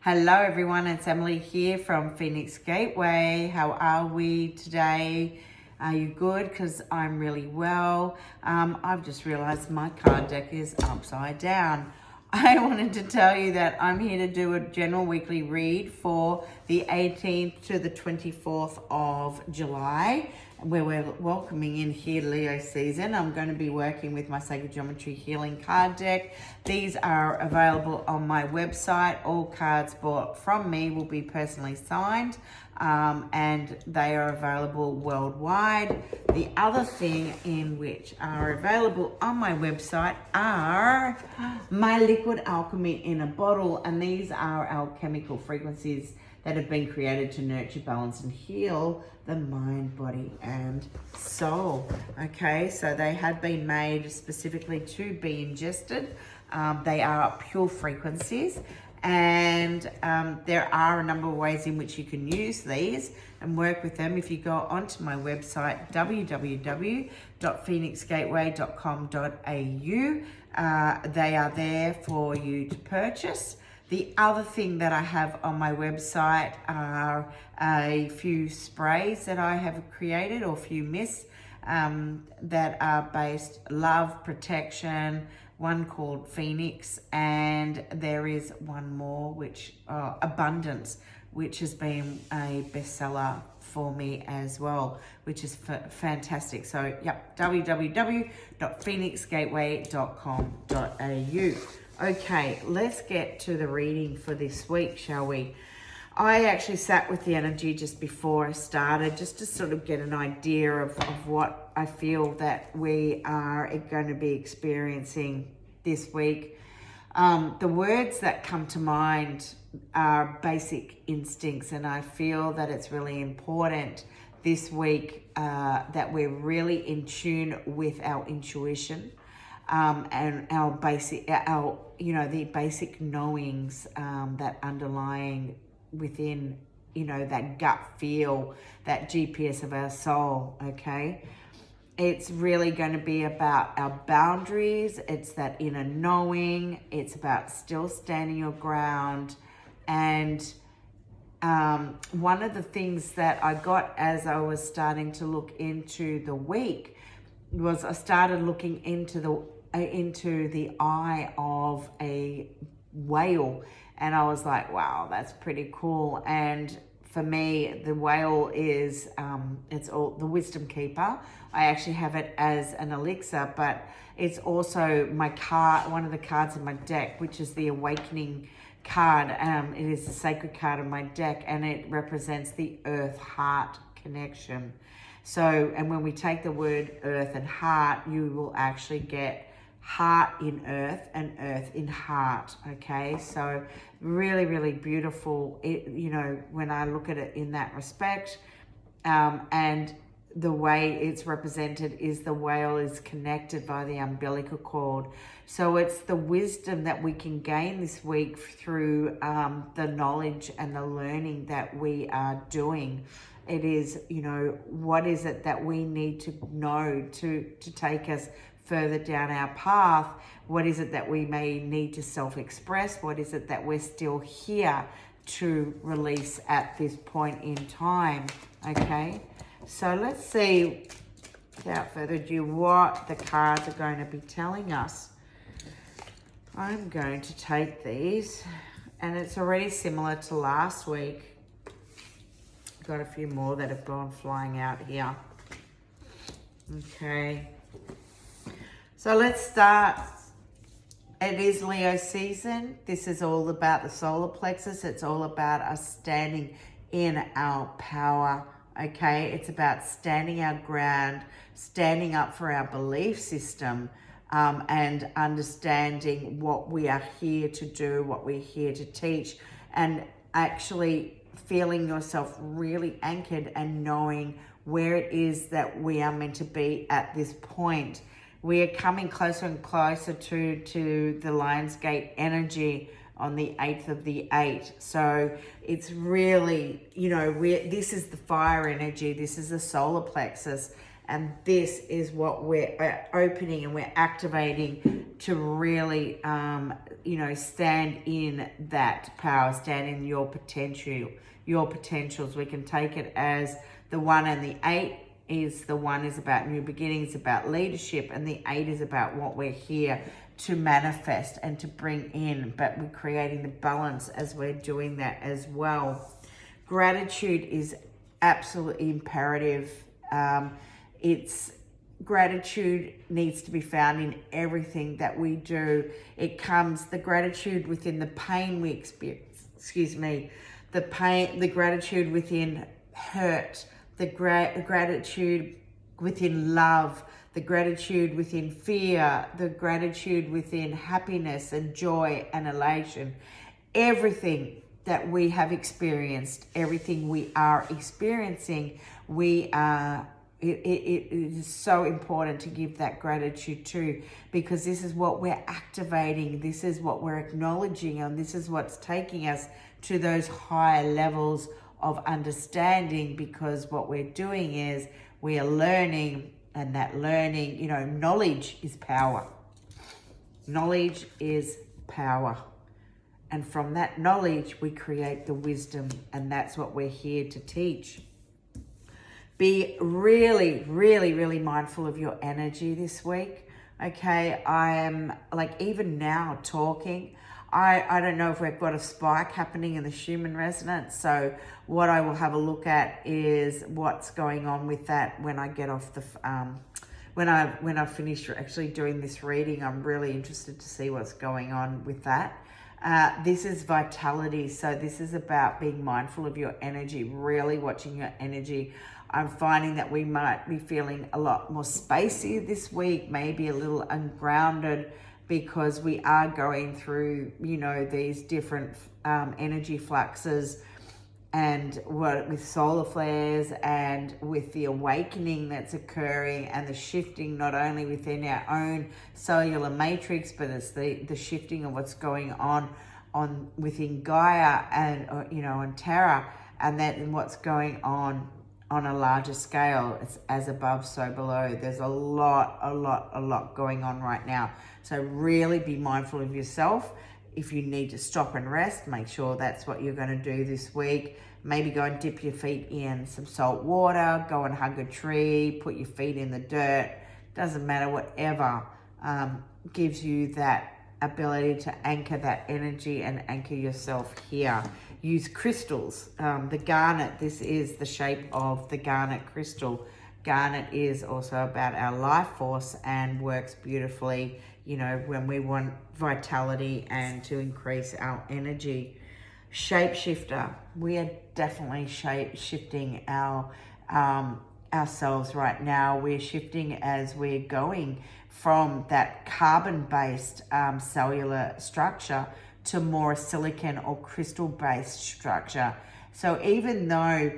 Hello everyone, it's Emily here from Phoenix Gateway. How are we today? Are you good? Because I'm really well. I've just realized my card deck is upside down. I wanted to tell you that I'm here to do a general weekly read for the 18th to the 24th of July, where we're welcoming in here Leo season. I'm going to be working with my Sacred Geometry Healing card deck. These are available on my website. All cards bought from me will be personally signed, and they are available worldwide. The other thing in which are available on my website are my liquid alchemy in a bottle, and these are alchemical frequencies that have been created to nurture, balance, and heal the mind, body, and soul. Okay, so they have been made specifically to be ingested. They are pure frequencies, and there are a number of ways in which you can use these and work with them. If you go onto my website, www.phoenixgateway.com.au, they are there for you to purchase. The other thing that I have on my website are a few sprays that I have created, or a few mists that are based love, protection, one called Phoenix, and there is one more which Abundance, which has been a bestseller for me as well, which is fantastic. So yep, www.phoenixgateway.com.au. Okay, let's get to the reading for this week, shall we? I actually sat with the energy just before I started, just to sort of get an idea of what I feel that we are going to be experiencing this week. The words that come to mind are basic instincts, and I feel that it's really important this week that we're really in tune with our intuition. And the basic knowings that underlying within, that gut feel, that GPS of our soul, okay? It's really going to be about our boundaries. It's that inner knowing. It's about still standing your ground. And one of the things that I got as I was starting to look into the week was I started looking into the eye of a whale, and I was like, wow, that's pretty cool. And for me, the whale is it's all the wisdom keeper. I actually have it as an elixir, but it's also my card, one of the cards in my deck, which is the awakening card. It is the sacred card of my deck, and it represents the earth heart connection. So, and when we take the word earth and heart, you will actually get heart in earth and earth in heart. Okay, so really, really beautiful. When I look at it in that respect, and the way it's represented is the whale is connected by the umbilical cord. So it's the wisdom that we can gain this week through the knowledge and the learning that we are doing. It is, what is it that we need to know to take us further down our path? What is it that we may need to self-express? What is it that we're still here to release at this point in time? Okay, so let's see, without further ado, what the cards are going to be telling us. I'm going to take these, and it's already similar to last week. Got a few more that have gone flying out here. Okay, so let's start. It is Leo season. This is all about the solar plexus. It's all about us standing in our power. Okay, it's about standing our ground, standing up for our belief system, and understanding what we are here to do, what we're here to teach, and actually feeling yourself really anchored and knowing where it is that we are meant to be at this point. We are coming closer and closer to the Lionsgate energy on the 8th of the 8th. So it's really, this is the fire energy. This is the solar plexus. And this is what we're opening and we're activating to really, stand in that power, stand in your potential, your potentials. We can take it as the 1 and the 8 is the 1 is about new beginnings, about leadership, and the 8 is about what we're here to manifest and to bring in, but we're creating the balance as we're doing that as well. Gratitude is absolutely imperative. Gratitude needs to be found in everything that we do. It comes, the gratitude within the pain we experience, the gratitude within hurt, the gratitude within love, the gratitude within fear, the gratitude within happiness and joy and elation. Everything that we have experienced, everything we are experiencing, it is so important to give that gratitude to, because this is what we're activating, this is what we're acknowledging, and this is what's taking us to those higher levels of understanding, because what we're doing is we are learning, and that learning, knowledge is power. Knowledge is power. And from that knowledge, we create the wisdom, and that's what we're here to teach. Be really, really, really mindful of your energy this week. Okay, I am even now talking, I don't know if we've got a spike happening in the Schumann resonance. So what I will have a look at is what's going on with that when I get off the when I finish actually doing this reading. I'm really interested to see what's going on with that. This is vitality. So this is about being mindful of your energy, really watching your energy. I'm finding that we might be feeling a lot more spacey this week, maybe a little ungrounded, because we are going through, these different energy fluxes, and with solar flares and with the awakening that's occurring and the shifting not only within our own cellular matrix, but it's the shifting of what's going on within Gaia and on Terra, and then what's going on a larger scale. It's as above, so below. There's a lot going on right now. So really be mindful of yourself. If you need to stop and rest, make sure that's what you're going to do this week. Maybe go and dip your feet in some salt water, go and hug a tree, put your feet in the dirt. Doesn't matter, whatever gives you that ability to anchor that energy and anchor yourself here. Use crystals. The garnet, this is the shape of the garnet crystal. Garnet is also about our life force and works beautifully, when we want vitality and to increase our energy. Shapeshifter. We are definitely shifting ourselves right now. We're shifting as we're going from that carbon-based cellular structure to more silicon or crystal-based structure. So even though,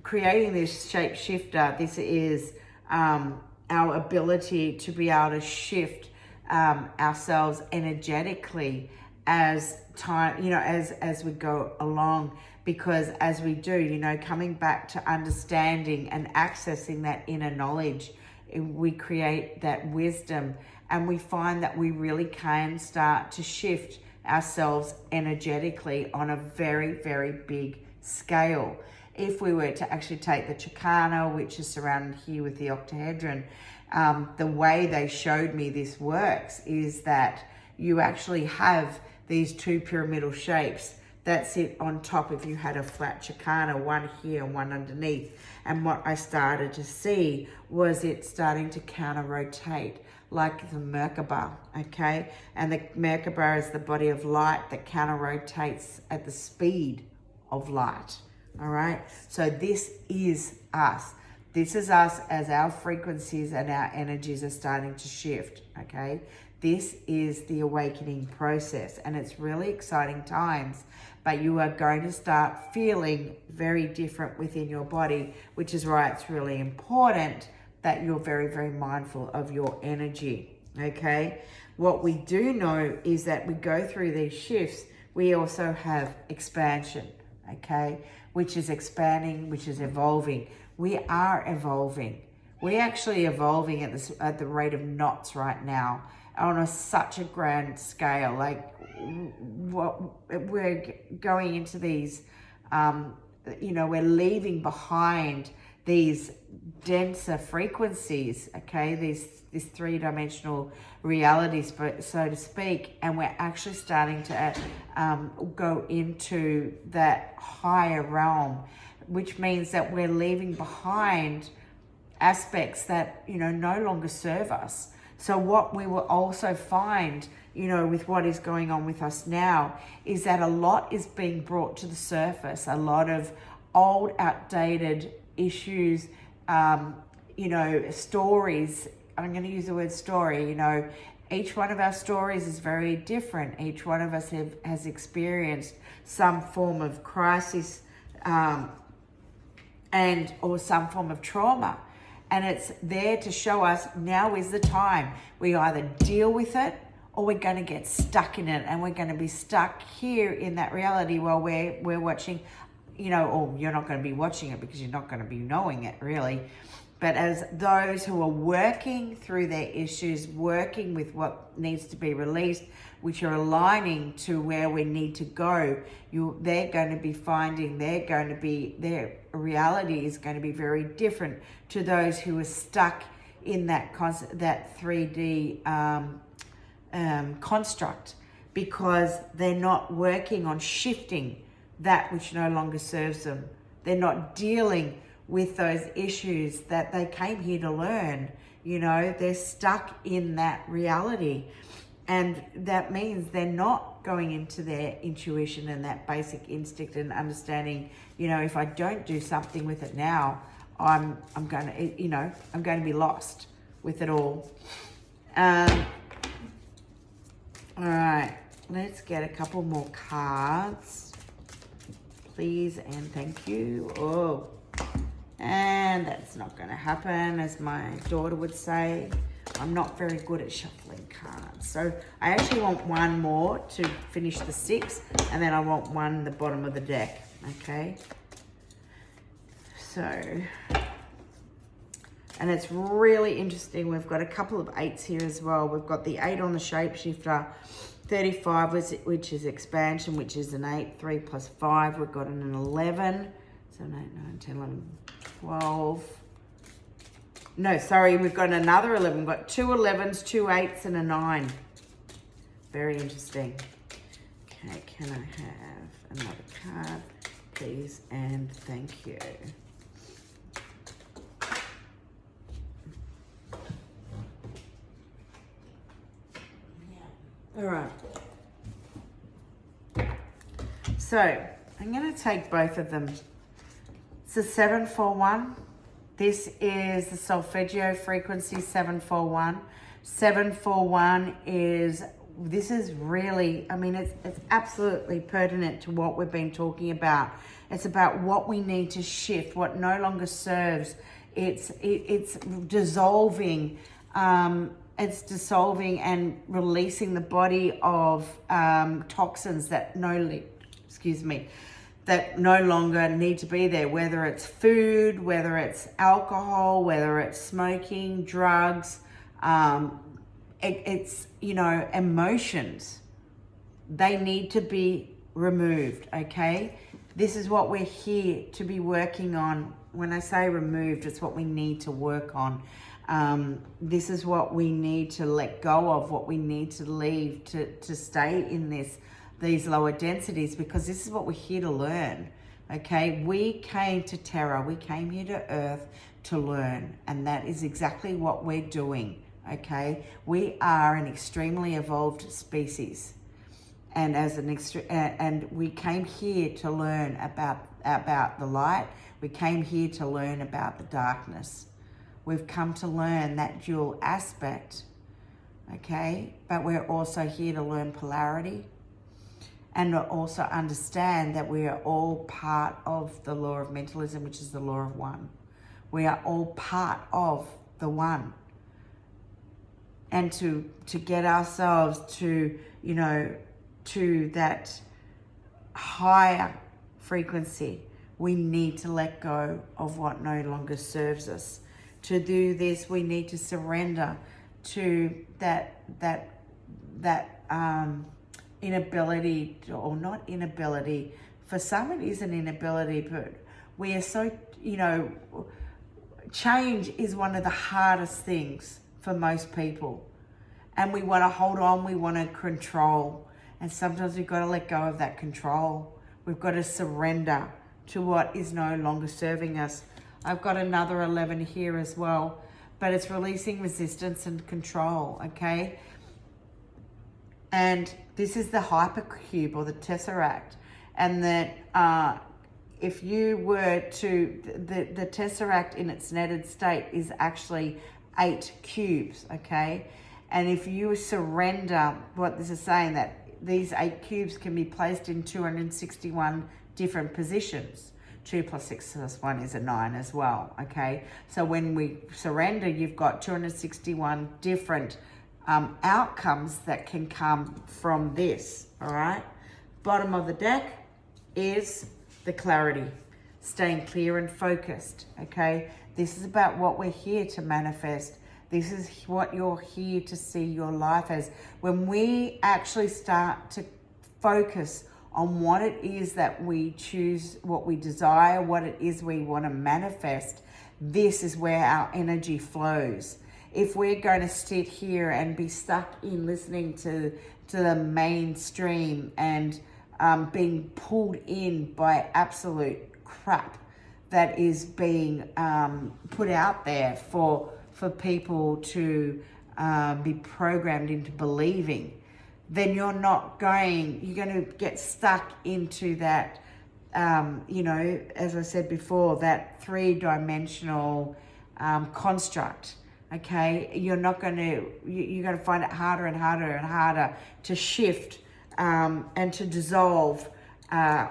creating this shapeshifter, this is our ability to be able to shift ourselves energetically as time, as we go along, because as we do, coming back to understanding and accessing that inner knowledge, we create that wisdom, and we find that we really can start to shift ourselves energetically on a very, very big scale. If we were to actually take the Chakana, which is surrounded here with the octahedron, the way they showed me this works is that you actually have these two pyramidal shapes that sit on top. If you had a flat Chakana, one here and one underneath. And what I started to see was it starting to counter-rotate like the Merkaba, okay? And the Merkaba is the body of light that counter-rotates at the speed of light, all right? So this is us. This is us as our frequencies and our energies are starting to shift, okay? This is the awakening process, and it's really exciting times, but you are going to start feeling very different within your body, which is why it's really important that you're very, very mindful of your energy, okay? What we do know is that we go through these shifts, we also have expansion, okay? Which is expanding, which is evolving. We are evolving. We're actually evolving at the rate of knots right now on such a grand scale. Like, we're going into these, we're leaving behind these denser frequencies, okay, this three-dimensional realities, so to speak, and we're actually starting to go into that higher realm, which means that we're leaving behind aspects that, no longer serve us. So what we will also find, with what is going on with us now, is that a lot is being brought to the surface, a lot of old, outdated issues, stories. I'm going to use the word story. Each one of our stories is very different. Each one of us has experienced some form of crisis or some form of trauma. And it's there to show us now is the time. We either deal with it or we're going to get stuck in it, and we're going to be stuck here in that reality while we're watching, or you're not going to be watching it because you're not going to be knowing it really. But as those who are working through their issues, working with what needs to be released, which are aligning to where we need to go, they're going to be finding their reality is going to be very different to those who are stuck in that 3D construct, because they're not working on shifting that which no longer serves them. They're not dealing with those issues that they came here to learn. They're stuck in that reality, and that means they're not going into their intuition and that basic instinct and understanding, if I don't do something with it now, I'm going to be lost with it all. All right, let's get a couple more cards, please and thank you. Oh, and that's not going to happen, as my daughter would say. I'm not very good at shuffling cards. So I actually want one more to finish the 6, and then I want one at the bottom of the deck, okay? So, and it's really interesting. We've got a couple of 8s here as well. We've got the 8 on the shapeshifter, 35, which is expansion, which is an 8, 3 plus 5. We've got an 11, 7, 8, 9, 10, 11, 12. No, sorry, we've got another 11. We've got 2 11s, 2 8s, and a 9. Very interesting. Okay, can I have another card, please, and thank you. All right. So I'm going to take both of them. It's a 741. This is the solfeggio frequency 741. 741 is really, it's absolutely pertinent to what we've been talking about. It's about what we need to shift, what no longer serves. It's dissolving. It's dissolving and releasing the body of toxins that that no longer need to be there, whether it's food, whether it's alcohol, whether it's smoking, drugs, it's emotions. They need to be removed, okay? This is what we're here to be working on. When I say removed, it's what we need to work on. This is what we need to let go of, what we need to leave to stay in these lower densities, because this is what we're here to learn, okay? We came to Terra, we came here to Earth to learn, and that is exactly what we're doing, okay? We are an extremely evolved species, and and we came here to learn about the light. We came here to learn about the darkness. We've come to learn that dual aspect, okay? But we're also here to learn polarity, and also understand that we are all part of the law of mentalism, which is the law of one. We are all part of the one. And to get ourselves to, to that higher frequency, we need to let go of what no longer serves us. To do this, we need to surrender to that inability, or not inability. For some, it is an inability, but we are so, change is one of the hardest things for most people. And we want to hold on, we want to control. And sometimes we've got to let go of that control. We've got to surrender to what is no longer serving us. I've got another 11 here as well, but it's releasing resistance and control, okay? And this is the hypercube or the tesseract. And that if you were to, the tesseract in its netted state is actually 8 cubes, okay? And if you surrender, what this is saying, that these 8 cubes can be placed in 261 different positions. 2 plus 6 plus 1 is a 9 as well, okay? So when we surrender, you've got 261 different outcomes that can come from this, all right? Bottom of the deck is the clarity, staying clear and focused, okay? This is about what we're here to manifest. This is what you're here to see your life as. When we actually start to focus on what it is that we choose, what we desire, what it is we want to manifest, this is where our energy flows. If we're going to sit here and be stuck in listening to the mainstream and being pulled in by absolute crap that is being put out there for people to be programmed into believing, then you're going to get stuck into that, as I said before, that 3-dimensional construct. Okay, you're going to find it harder and harder and harder to shift and to dissolve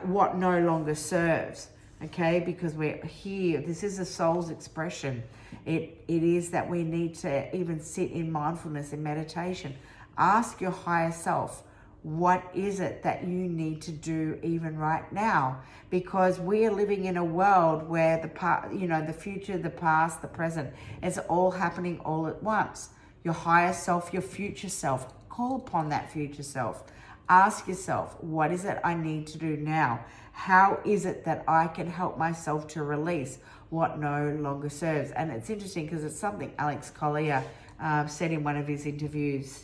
what no longer serves. Okay, because we're here. This is a soul's expression. It is that we need to even sit in mindfulness and meditation. Ask your higher self, what is it that you need to do even right now? Because we are living in a world where the future, the past, the present, it's all happening all at once. Your higher self, your future self, call upon that future self. Ask yourself, what is it I need to do now? How is it that I can help myself to release what no longer serves? And it's interesting because it's something Alex Collier said in one of his interviews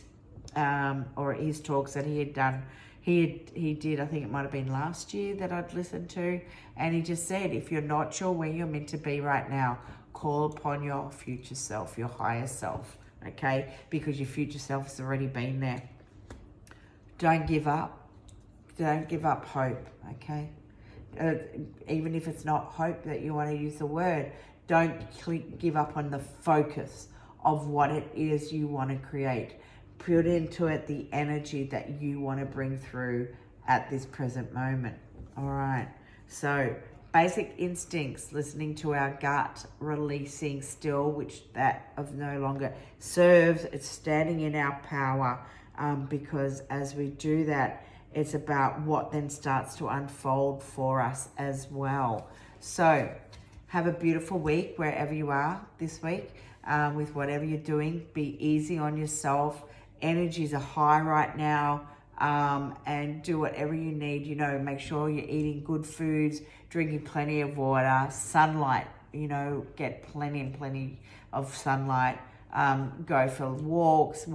or his talks that he had done. He did, I think it might have been last year that I'd listened to. And he just said, if you're not sure where you're meant to be right now, call upon your future self, your higher self, okay? Because your future self has already been there. Don't give up. Don't give up hope, okay? Even if it's not hope that you want to use the word, don't give up on the focus of what it is you want to create. Put into it the energy that you want to bring through at this present moment. All right. So basic instincts, listening to our gut, releasing still, which that of no longer serves. It's standing in our power, because as we do that, it's about what then starts to unfold for us as well. So have a beautiful week wherever you are this week, with whatever you're doing. Be easy on yourself. Energies are high right now, and do whatever you need. Make sure you're eating good foods, drinking plenty of water, sunlight, get plenty of sunlight. Go for walks,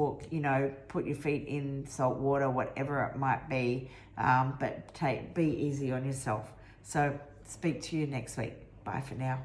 put your feet in salt water, whatever it might be, but be easy on yourself. So speak to you next week. Bye for now.